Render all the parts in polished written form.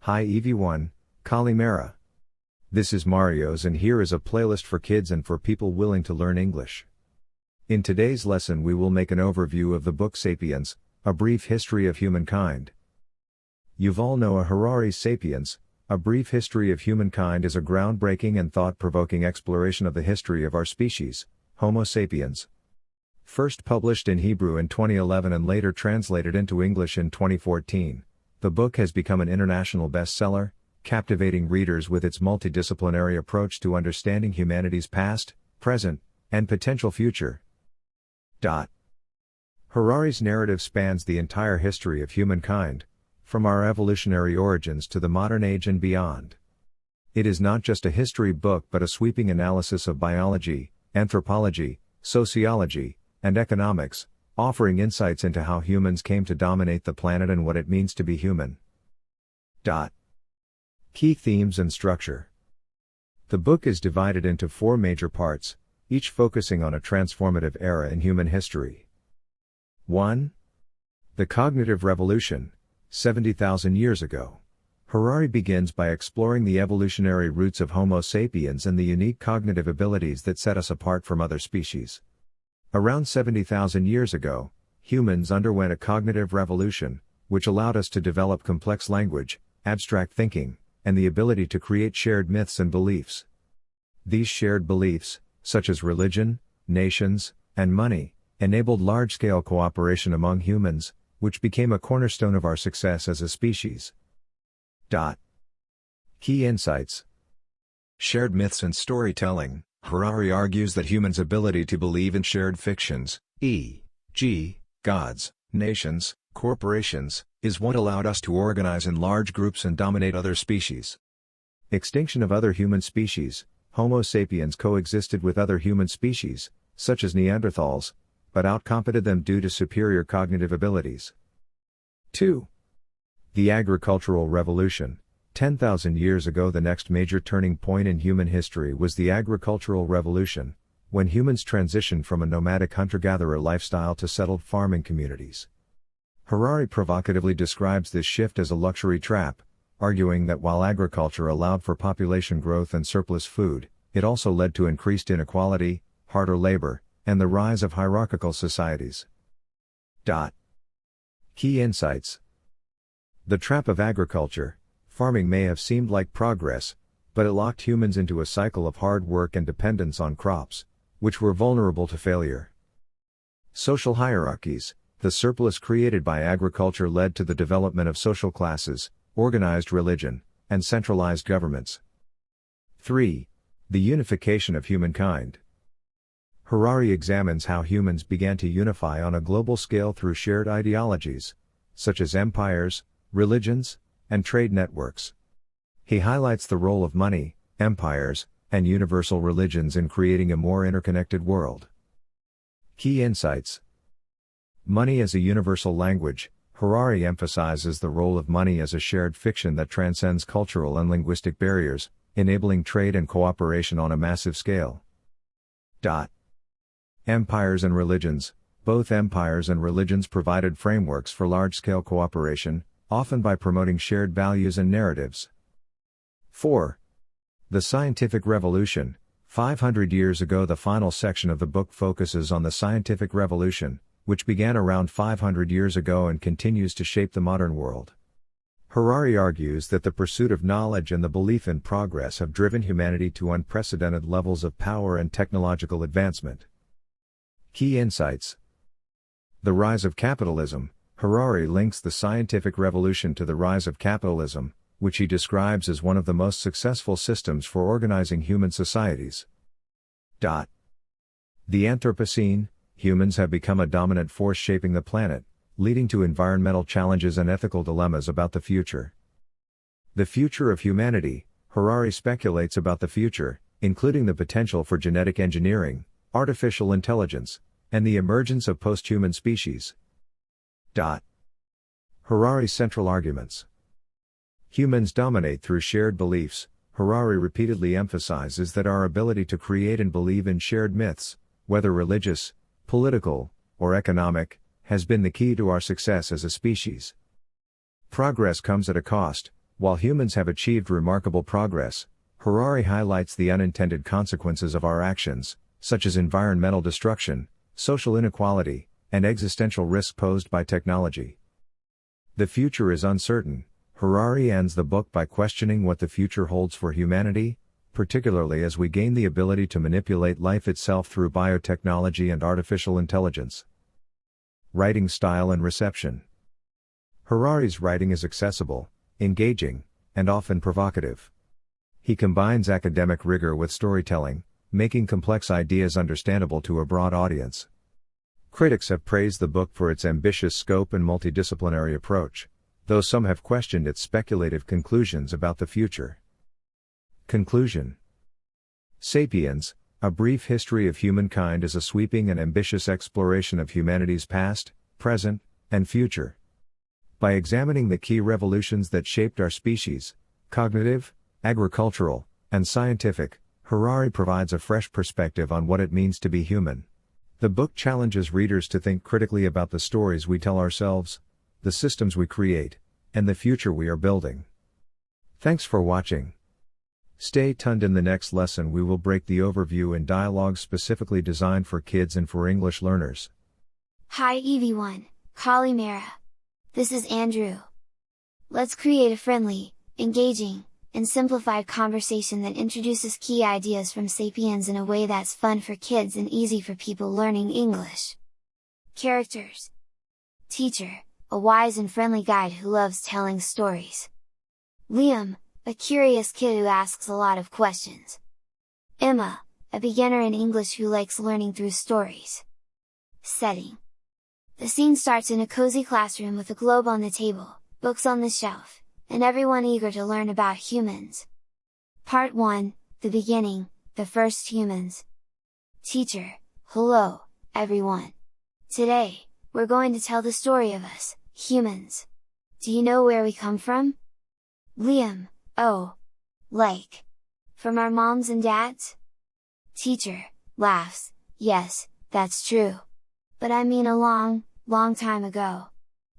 Hi everyone, Kalimera. This is Mario's and here is a playlist for kids and for people willing to learn English. In today's lesson we will make an overview of the book Sapiens, A Brief History of Humankind. Yuval Noah Harari's Sapiens, A Brief History of Humankind is a groundbreaking and thought-provoking exploration of the history of our species, Homo sapiens. First published in Hebrew in 2011 and later translated into English in 2014, the book has become an international bestseller, captivating readers with its multidisciplinary approach to understanding humanity's past, present, and potential future. Harari's narrative spans the entire history of humankind, from our evolutionary origins to the modern age and beyond. It is not just a history book but a sweeping analysis of biology, anthropology, sociology, and economics, offering insights into how humans came to dominate the planet and what it means to be human. Key themes and structure. The book is divided into 4 major parts, each focusing on a transformative era in human history. 1. The Cognitive Revolution, 70,000 years ago. Harari begins by exploring the evolutionary roots of Homo sapiens and the unique cognitive abilities that set us apart from other species. Around 70,000 years ago, humans underwent a cognitive revolution, which allowed us to develop complex language, abstract thinking, and the ability to create shared myths and beliefs. These shared beliefs, such as religion, nations, and money, enabled large-scale cooperation among humans, which became a cornerstone of our success as a species. Key insights. Shared myths and storytelling. Harari argues that humans' ability to believe in shared fictions, e.g., gods, nations, corporations, is what allowed us to organize in large groups and dominate other species. Extinction of other human species. Homo sapiens coexisted with other human species, such as Neanderthals, but outcompeted them due to superior cognitive abilities. 2. The Agricultural Revolution. 10,000 years ago, the next major turning point in human history was the Agricultural Revolution, when humans transitioned from a nomadic hunter-gatherer lifestyle to settled farming communities. Harari provocatively describes this shift as a luxury trap, arguing that while agriculture allowed for population growth and surplus food, it also led to increased inequality, harder labor, and the rise of hierarchical societies. Key insights. The trap of agriculture. Farming may have seemed like progress, but it locked humans into a cycle of hard work and dependence on crops, which were vulnerable to failure. Social hierarchies. The surplus created by agriculture led to the development of social classes, organized religion, and centralized governments. 3. The unification of humankind. Harari examines how humans began to unify on a global scale through shared ideologies, such as empires, religions, and trade networks. He highlights the role of money, empires, and universal religions in creating a more interconnected world. Key insights. Money as a universal language. Harari emphasizes the role of money as a shared fiction that transcends cultural and linguistic barriers, enabling trade and cooperation on a massive scale. Empires and religions. Both empires and religions provided frameworks for large-scale cooperation, often by promoting shared values and narratives. 4. The Scientific Revolution. 500 years ago. The final section of the book focuses on the scientific revolution, which began around 500 years ago and continues to shape the modern world. Harari argues that the pursuit of knowledge and the belief in progress have driven humanity to unprecedented levels of power and technological advancement. Key insights. The rise of capitalism. Harari links the scientific revolution to the rise of capitalism, which he describes as one of the most successful systems for organizing human societies. The Anthropocene. Humans have become a dominant force shaping the planet, leading to environmental challenges and ethical dilemmas about the future. The future of humanity. Harari speculates about the future, including the potential for genetic engineering, artificial intelligence, and the emergence of post-human species. Harari's central arguments. Humans dominate through shared beliefs. Harari repeatedly emphasizes that our ability to create and believe in shared myths, whether religious, political, or economic, has been the key to our success as a species. Progress comes at a cost. While humans have achieved remarkable progress, Harari highlights the unintended consequences of our actions, such as environmental destruction, social inequality, and existential risk posed by technology. The future is uncertain. Harari ends the book by questioning what the future holds for humanity, particularly as we gain the ability to manipulate life itself through biotechnology and artificial intelligence. Writing style and reception. Harari's writing is accessible, engaging, and often provocative. He combines academic rigor with storytelling, making complex ideas understandable to a broad audience. Critics have praised the book for its ambitious scope and multidisciplinary approach, though some have questioned its speculative conclusions about the future. Conclusion. Sapiens, A Brief History of Humankind is a sweeping and ambitious exploration of humanity's past, present, and future. By examining the key revolutions that shaped our species, cognitive, agricultural, and scientific, Harari provides a fresh perspective on what it means to be human. The book challenges readers to think critically about the stories we tell ourselves, the systems we create, and the future we are building. Thanks for watching. Stay tuned. In the next lesson we will break the overview in dialogues specifically designed for kids and for English learners. Hi everyone, Kalimera. This is Andrew. Let's create a friendly, engaging, and simplified conversation that introduces key ideas from Sapiens in a way that's fun for kids and easy for people learning English. Characters. Teacher, a wise and friendly guide who loves telling stories. Liam, a curious kid who asks a lot of questions. Emma, a beginner in English who likes learning through stories. Setting. The scene starts in a cozy classroom with a globe on the table, books on the shelf, and everyone eager to learn about humans. Part 1, the beginning, the first humans. Teacher, hello, everyone. Today, we're going to tell the story of us, humans. Do you know where we come from? Liam, oh, like, from our moms and dads? Teacher, laughs, yes, that's true. But I mean a long, long time ago.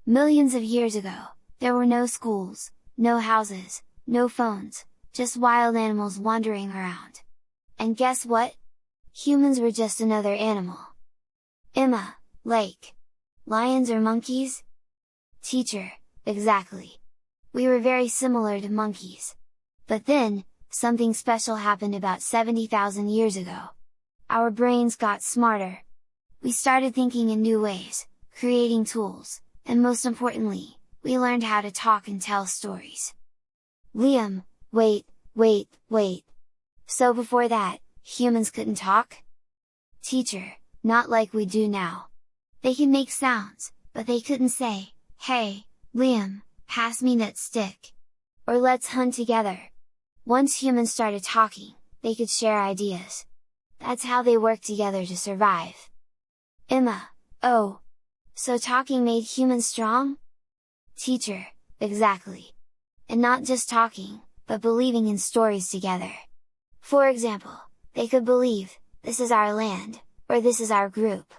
Millions of years ago, there were no schools, no houses, no phones, just wild animals wandering around. And guess what? Humans were just another animal. Emma, like, lions or monkeys? Teacher, exactly. We were very similar to monkeys. But then, something special happened about 70,000 years ago. Our brains got smarter. We started thinking in new ways, creating tools, and most importantly, we learned how to talk and tell stories. Liam, wait. So before that, humans couldn't talk? Teacher, not like we do now. They could make sounds, but they couldn't say, hey, Liam, pass me that stick. Or let's hunt together. Once humans started talking, they could share ideas. That's how they worked together to survive. Emma, oh! So talking made humans strong? Teacher, exactly. And not just talking, but believing in stories together. For example, they could believe, this is our land, or this is our group.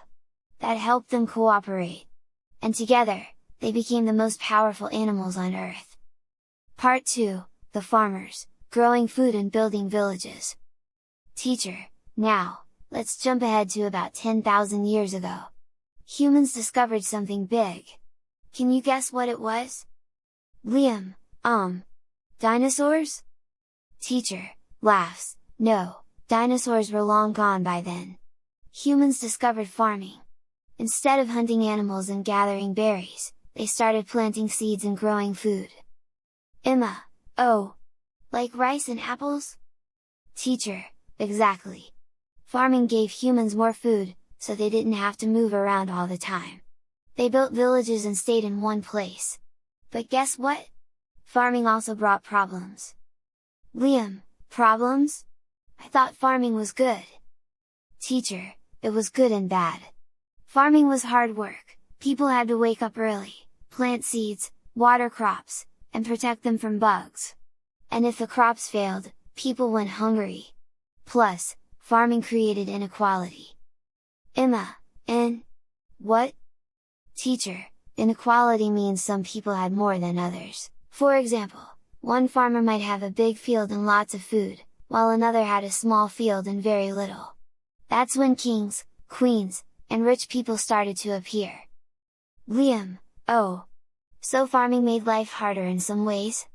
That helped them cooperate. And together, they became the most powerful animals on Earth. Part 2, the farmers, growing food and building villages. Teacher, now, let's jump ahead to about 10,000 years ago. Humans discovered something big. Can you guess what it was? Liam, dinosaurs? Teacher, laughs, no, dinosaurs were long gone by then. Humans discovered farming. Instead of hunting animals and gathering berries, they started planting seeds and growing food. Emma, oh! Like rice and apples? Teacher, exactly. Farming gave humans more food, so they didn't have to move around all the time. They built villages and stayed in one place. But guess what? Farming also brought problems. Liam, problems? I thought farming was good. Teacher, it was good and bad. Farming was hard work, people had to wake up early, plant seeds, water crops, and protect them from bugs. And if the crops failed, people went hungry. Plus, farming created inequality. Emma, what? Teacher, inequality means some people had more than others. For example, One farmer might have a big field and lots of food, while another had a small field and very little. That's when kings, queens, and rich people started to appear. Liam: oh! So farming made life harder in some ways?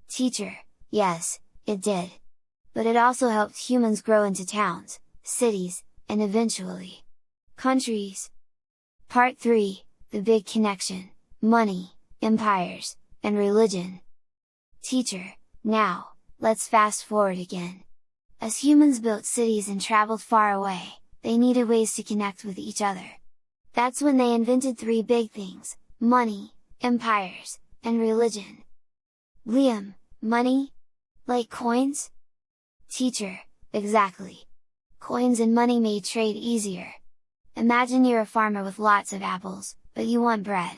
Teacher: yes, it did. But it also helped humans grow into towns, cities, and eventually, countries. Part 3, the big connection: money, empires, and religion. Teacher: now, let's fast forward again. As humans built cities and traveled far away, they needed ways to connect with each other. That's when they invented 3 big things: money, empires, and religion. Liam: money? Like coins? Teacher: exactly. Coins and money made trade easier. Imagine you're a farmer with lots of apples, but you want bread.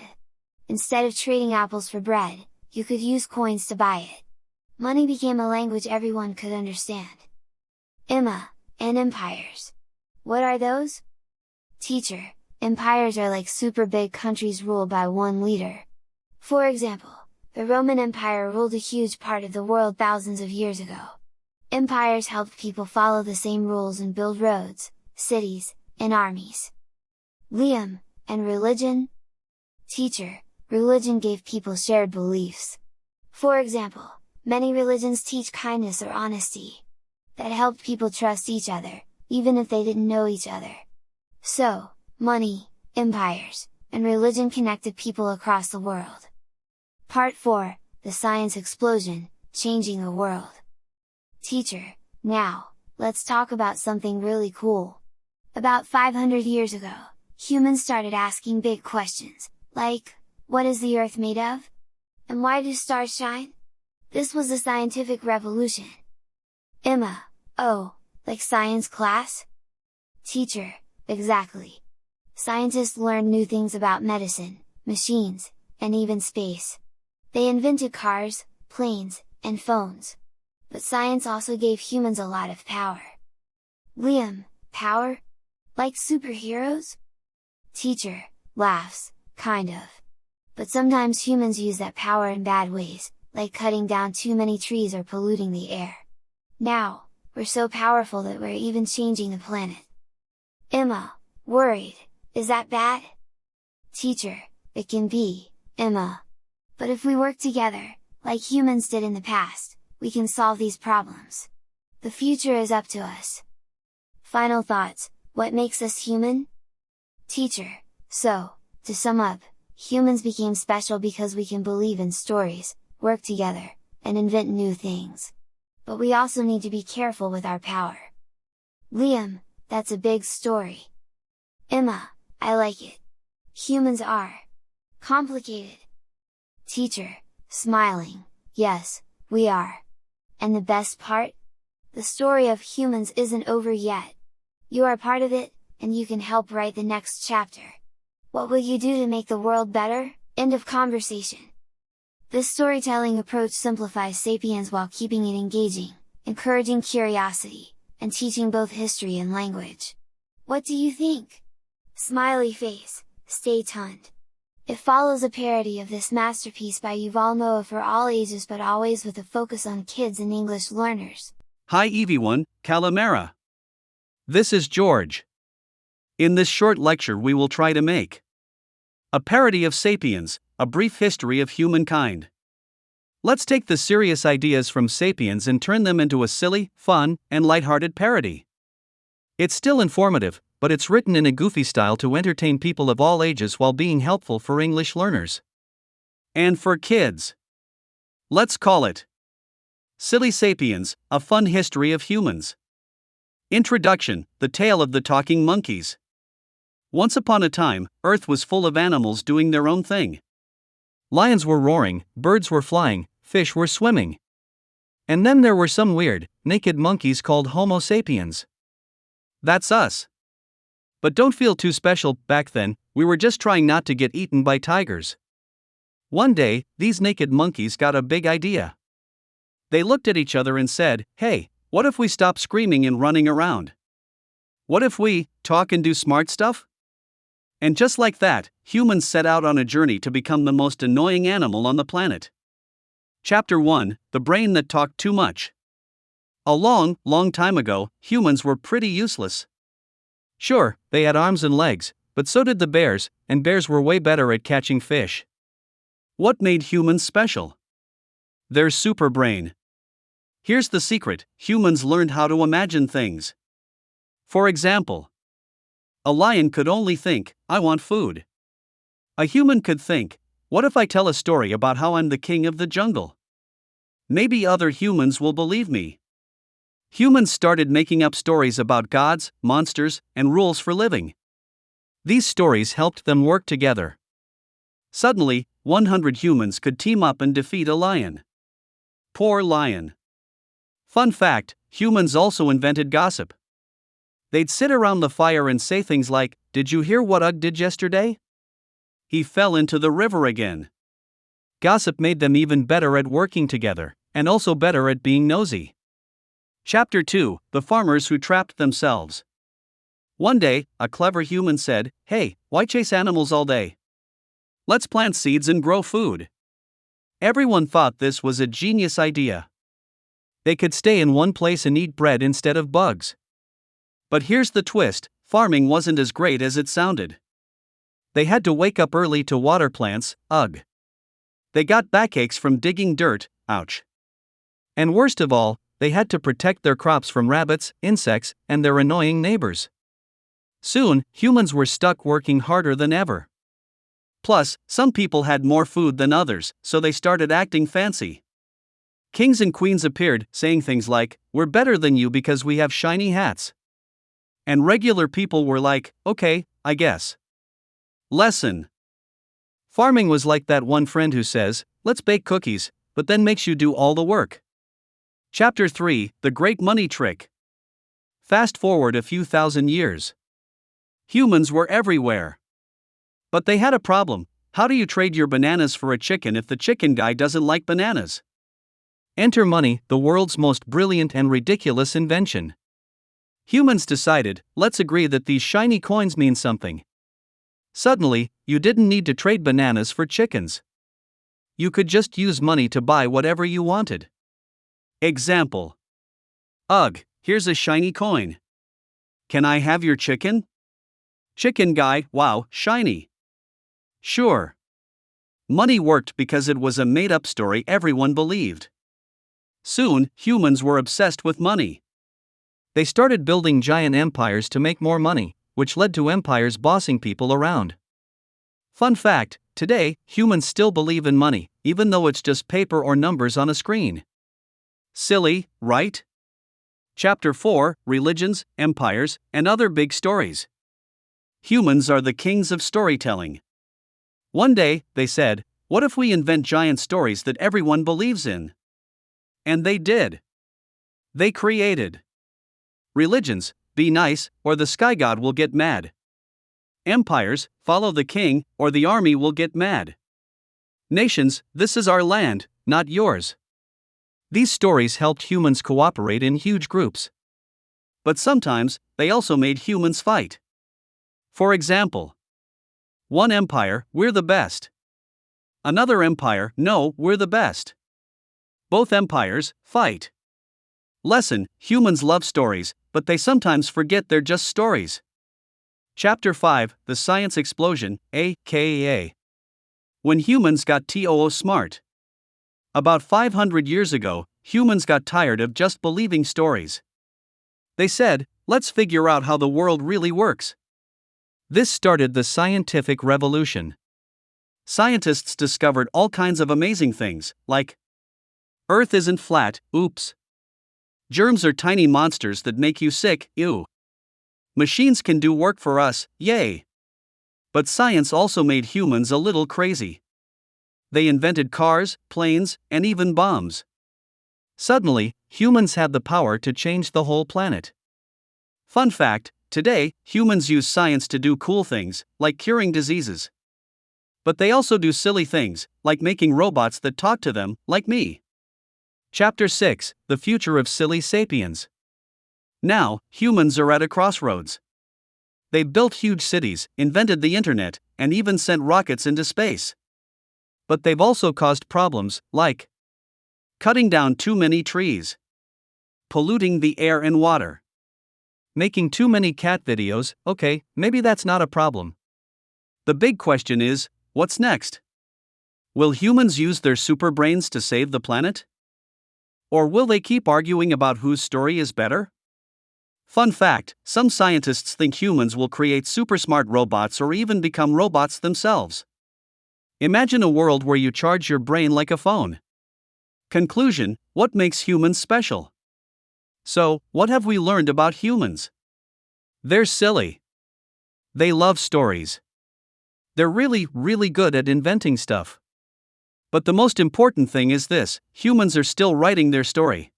Instead of trading apples for bread, you could use coins to buy it. Money became a language everyone could understand. Emma: and empires. What are those? Teacher: empires are like super big countries ruled by one leader. For example, the Roman Empire ruled a huge part of the world thousands of years ago. Empires helped people follow the same rules and build roads, cities, and armies. Liam: and religion? Teacher: religion gave people shared beliefs. For example, many religions teach kindness or honesty. That helped people trust each other, even if they didn't know each other. So, money, empires, and religion connected people across the world. Part 4, the science explosion, changing the world. Teacher: now, let's talk about something really cool. About 500 years ago, humans started asking big questions, like, what is the Earth made of? And why do stars shine? This was the scientific revolution. Emma: oh, like science class? Teacher: exactly. Scientists learned new things about medicine, machines, and even space. They invented cars, planes, and phones. But science also gave humans a lot of power. Liam: power? Like superheroes? Teacher: laughs, kind of. But sometimes humans use that power in bad ways, like cutting down too many trees or polluting the air. Now, we're so powerful that we're even changing the planet. Emma: worried, is that bad? Teacher: it can be, Emma. But if we work together, like humans did in the past, we can solve these problems. The future is up to us. Final thoughts: what makes us human? Teacher: so, to sum up, humans became special because we can believe in stories, work together, and invent new things. But we also need to be careful with our power. Liam: that's a big story. Emma: I like it. Humans are complicated. Teacher, smiling: yes, we are. And the best part? The story of humans isn't over yet. You are part of it, and you can help write the next chapter. What will you do to make the world better? End of conversation. This storytelling approach simplifies Sapiens while keeping it engaging, encouraging curiosity, and teaching both history and language. What do you think? Smiley face, stay tuned! It follows a parody of this masterpiece by Yuval Noah for all ages but always with a focus on kids and English learners. Hi everyone, Calamara! This is George. In this short lecture we will try to make a parody of Sapiens, a brief history of humankind. Let's take the serious ideas from Sapiens and turn them into a silly, fun, and lighthearted parody. It's still informative, but it's written in a goofy style to entertain people of all ages while being helpful for English learners. And for kids. Let's call it Silly Sapiens, a fun history of humans. Introduction: the tale of the talking monkeys. Once upon a time, Earth was full of animals doing their own thing. Lions were roaring, birds were flying, fish were swimming. And then there were some weird, naked monkeys called Homo sapiens. That's us. But don't feel too special, back then, we were just trying not to get eaten by tigers. One day, these naked monkeys got a big idea. They looked at each other and said, hey, what if we stop screaming and running around? What if we talk and do smart stuff? And just like that, humans set out on a journey to become the most annoying animal on the planet. Chapter 1: The Brain That Talked Too Much. A long time ago, humans were pretty useless. Sure, they had arms and legs, but so did the bears, and bears were way better at catching fish. What made humans special? Their super brain. Here's the secret: humans learned how to imagine things. For example, a lion could only think, I want food. A human could think, what if I tell a story about how I'm the king of the jungle? Maybe other humans will believe me. Humans started making up stories about gods, monsters, and rules for living. These stories helped them work together. Suddenly, 100 humans could team up and defeat a lion. Poor lion. Fun fact: humans also invented gossip. They'd sit around the fire and say things like, "Did you hear what Ugg did yesterday? He fell into the river again." Gossip made them even better at working together, and also better at being nosy. Chapter 2: The Farmers Who Trapped Themselves. One day, a clever human said, "Hey, why chase animals all day? Let's plant seeds and grow food." Everyone thought this was a genius idea. They could stay in one place and eat bread instead of bugs. But here's the twist: farming wasn't as great as it sounded. They had to wake up early to water plants, ugh. They got backaches from digging dirt, ouch. And worst of all, they had to protect their crops from rabbits, insects, and their annoying neighbors. Soon, humans were stuck working harder than ever. Plus, some people had more food than others, so they started acting fancy. Kings and queens appeared, saying things like, "We're better than you because we have shiny hats." And regular people were like, "Okay, I guess." Lesson: farming was like that one friend who says, "Let's bake cookies," but then makes you do all the work. Chapter 3: The Great Money Trick. Fast forward a few thousand years. Humans were everywhere. But they had a problem: how do you trade your bananas for a chicken if the chicken guy doesn't like bananas? Enter money, the world's most brilliant and ridiculous invention. Humans decided, let's agree that these shiny coins mean something. Suddenly, you didn't need to trade bananas for chickens. You could just use money to buy whatever you wanted. Example: Ugh, here's a shiny coin. Can I have your chicken? Chicken guy: wow, shiny. Sure. Money worked because it was a made-up story everyone believed. Soon, humans were obsessed with money. They started building giant empires to make more money, which led to empires bossing people around. Fun fact: today, humans still believe in money, even though it's just paper or numbers on a screen. Silly, right? Chapter 4: Religions, Empires, and Other Big Stories. Humans are the kings of storytelling. One day, they said, what if we invent giant stories that everyone believes in? And they did. They created religions: be nice, or the sky god will get mad. Empires: follow the king, or the army will get mad. Nations: this is our land, not yours. These stories helped humans cooperate in huge groups. But sometimes, they also made humans fight. For example, one empire: we're the best. Another empire: no, we're the best. Both empires fight. Lesson: humans love stories, but they sometimes forget they're just stories. Chapter 5: The Science Explosion, aka when humans got too smart. About 500 years ago, humans got tired of just believing stories. They said, let's figure out how the world really works. This started the scientific revolution. Scientists discovered all kinds of amazing things, like Earth isn't flat, oops. Germs are tiny monsters that make you sick, ew. Machines can do work for us, yay. But science also made humans a little crazy. They invented cars, planes, and even bombs. Suddenly, humans had the power to change the whole planet. Fun fact: today, humans use science to do cool things, like curing diseases. But they also do silly things, like making robots that talk to them, like me. Chapter 6: The Future of Silly Sapiens. Now, humans are at a crossroads. They've built huge cities, invented the internet, and even sent rockets into space. But they've also caused problems, like Cutting down too many trees. Polluting the air and water. Making too many cat videos. Okay, maybe that's not a problem. The big question is, what's next? Will humans use their super brains to save the planet? Or will they keep arguing about whose story is better? Fun fact, some scientists think humans will create super smart robots or even become robots themselves. Imagine a world where you charge your brain like a phone. Conclusion, what makes humans special? So, what have we learned about humans? They're silly. They love stories. They're really good at inventing stuff. But the most important thing is this: humans are still writing their story.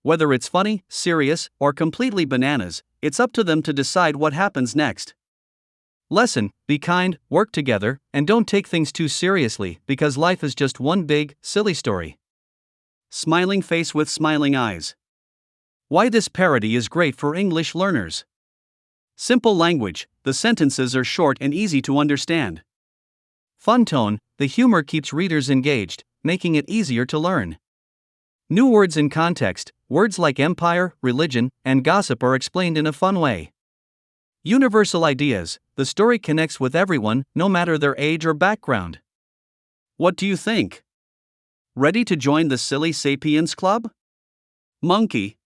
Whether it's funny, serious, or completely bananas, it's up to them to decide what happens next. Lesson: be kind, work together, and don't take things too seriously, because life is just one big, silly story. Smiling face with smiling eyes. Why this parody is great for English learners. Simple language, the sentences are short and easy to understand. Fun tone, the humor keeps readers engaged, making it easier to learn. New words in context, words like empire, religion, and gossip are explained in a fun way. Universal ideas, the story connects with everyone, no matter their age or background. What do you think? Ready to join the Silly Sapiens Club? Monkey,